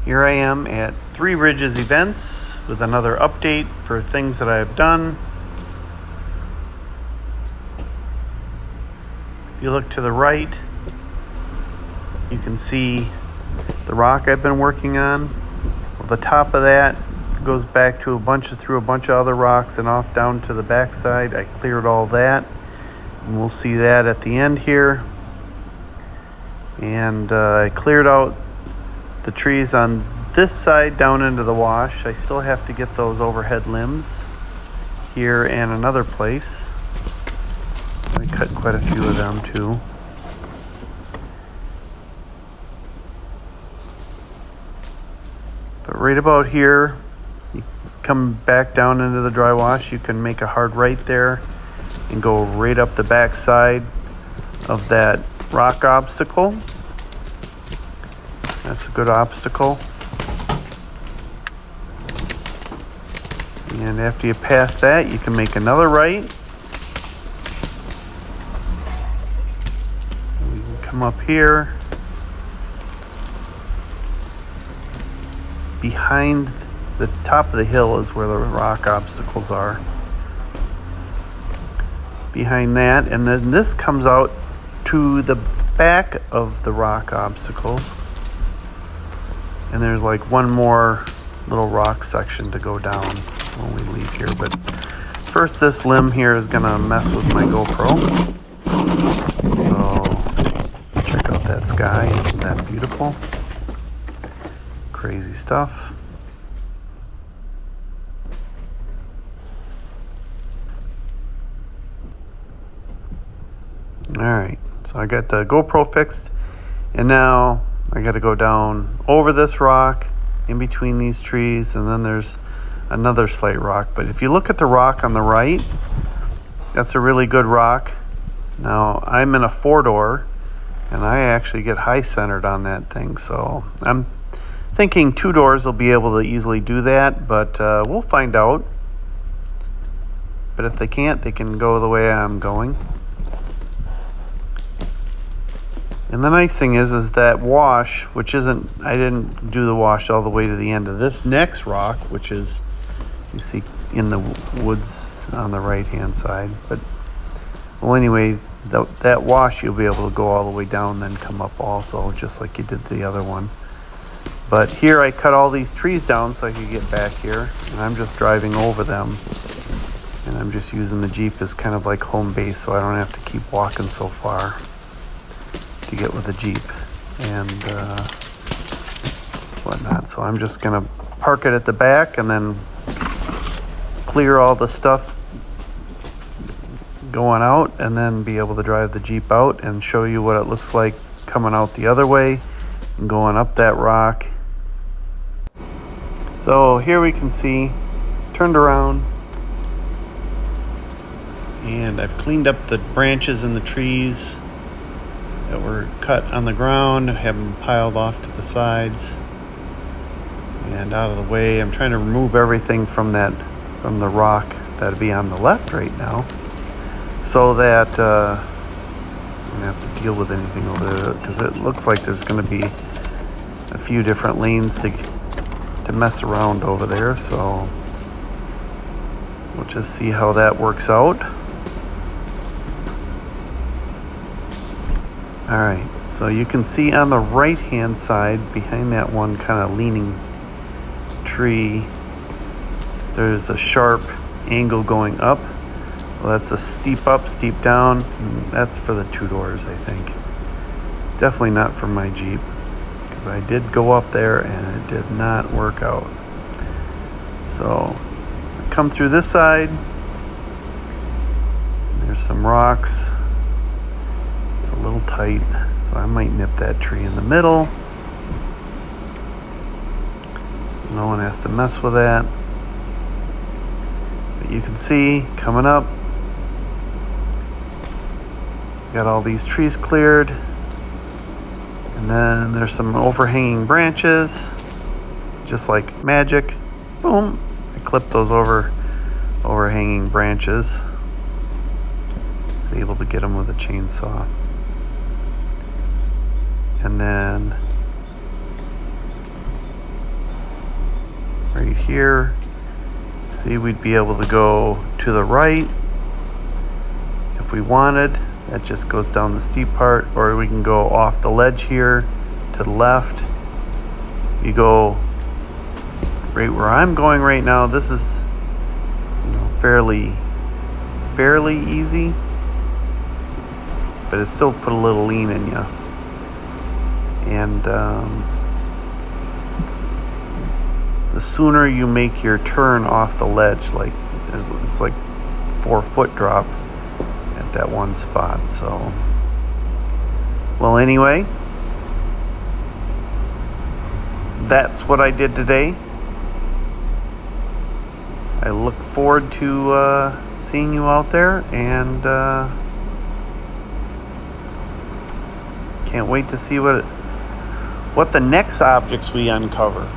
Here I am at Three Ridges Events with another update for things that I've done. If you look to the right, you can see the rock I've been working on. Well, the top of that goes back to through a bunch of other rocks and off down to the backside. I cleared all that, and we'll see that at the end here. And I cleared out the trees on this side down into the wash. I still have to get those overhead limbs here and another place. I cut quite a few of them too. But right about here, you come back down into the dry wash, you can make a hard right there and go right up the back side of that rock obstacle. That's a good obstacle. And after you pass that, you can make another right. We can come up here. Behind the top of the hill is where the rock obstacles are. Behind that, and then this comes out to the back of the rock obstacles. And there's like one more little rock section to go down when we leave here. But first, this limb here is gonna mess with my GoPro. So check out that sky, isn't that beautiful? Crazy stuff. Alright, so I got the GoPro fixed, and now I got to go down over this rock in between these trees, and then there's another slight rock. But if you look at the rock on the right, that's a really good rock. Now I'm in a 4-door, and I actually get high centered on that thing, so I'm thinking 2 doors will be able to easily do that, but we'll find out. But if they can't, they can go the way I'm going. And the nice thing is that wash, which isn't, I didn't do the wash all the way to the end of this next rock, which is, you see in the woods on the right hand side. But, well, anyway, that wash you'll be able to go all the way down, then come up also, just like you did the other one. But here I cut all these trees down so I could get back here, and I'm just driving over them. And I'm just using the Jeep as kind of like home base, so I don't have to keep walking so far to get with the Jeep and whatnot. So I'm just gonna park it at the back and then clear all the stuff going out, and then be able to drive the Jeep out and show you what it looks like coming out the other way and going up that rock. So here we can see, turned around, and I've cleaned up the branches and the trees that were cut on the ground, have them piled off to the sides and out of the way. I'm trying to remove everything from the rock that'd be on the left right now, so that I don't have to deal with anything over there, because it looks like there's going to be a few different lanes to mess around over there. So we'll just see how that works out. Alright, so you can see on the right hand side, behind that one kind of leaning tree, there's a sharp angle going up. Well, that's a steep up, steep down. That's for the 2 doors, I think. Definitely not for my Jeep, because I did go up there and it did not work out. So I come through this side. There's some rocks. A little tight, so I might nip that tree in the middle. No one has to mess with that. But you can see coming up, got all these trees cleared, and then there's some overhanging branches, just like magic. Boom! I clipped those overhanging branches. Able to get them with a chainsaw. And then right here. See, we'd be able to go to the right if we wanted. That just goes down the steep part, or we can go off the ledge here to the left. You go right where I'm going right now. This is, you know, fairly easy, but it still put a little lean in you. And the sooner you make your turn off the ledge, like it's like 4-foot drop at that one spot. So, well, anyway, that's what I did today. I look forward to seeing you out there, and can't wait to see what the next objects we uncover.